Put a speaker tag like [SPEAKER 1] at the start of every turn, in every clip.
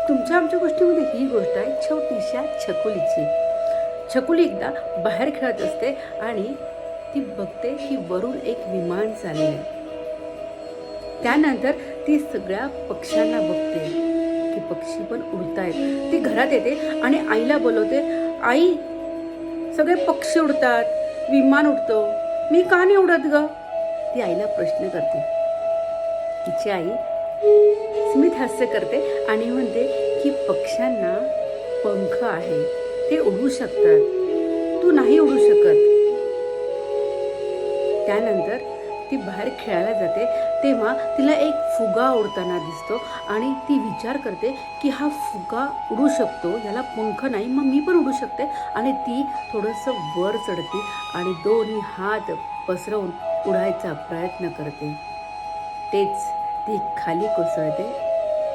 [SPEAKER 1] तुमच्या आमच्या गोष्टीमध्ये ही गोष्ट आहे छोटीशा छकुलीची. छकुली एकदा बाहेर खेळत असते आणि ती बघते की वरून एक विमान चाललंय. त्यानंतर ती सगळ्या पक्ष्यांना बघते की पक्षी पण उडतायत. ती घरात येते आणि आईला बोलवते, आई सगळे पक्षी उडतात, विमान उडतो, मी का नाही उडत ग? ती आईला प्रश्न करते. तिची आई स्मित हास्य करते आणि म्हणते की पक्ष्यांना पंख आहे, ते उडू शकतात, तू नाही उडू शकत. त्यानंतर ती बाहेर खेळायला जाते तेव्हा तिला एक फुगा उडताना दिसतो आणि ती विचार करते की हा फुगा उडू शकतो, याला पंख नाही, मग मी पण उडू शकते. आणि ती थोडंसं वर चढते आणि दोन्ही हात पसरवून उडायचा प्रयत्न करते. तेच ती खाली कोसळते,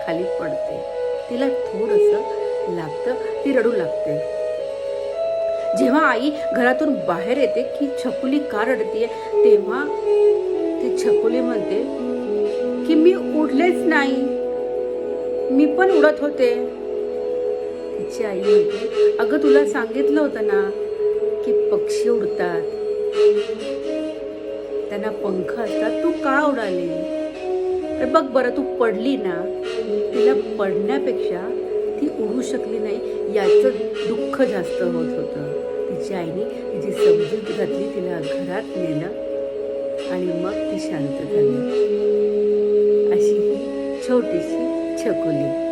[SPEAKER 1] खाली पडते. तिला थोडंसं लागतं, ती रडू लागते. जेव्हा आई घरातून बाहेर येते की छकुली का रडतीये, तेव्हा ती छकुली म्हणते की मी उडलेच नाही, मी पण उडत होते. तिची आई म्हणते, अगं तुला सांगितलं होतं ना की पक्षी उडतात, त्यांना पंख असतात, तू का उडाली? बघ बरं, तू पडली ना, तिला पडण्यापेक्षा ती उडू शकली नाही याचं दुःख जास्त होत होतं. तिच्या आईने तिची समजूत घातली, तिला घरात नेलं आणि मग ती शांत झाली. अशी ही छोटीशी छकुली.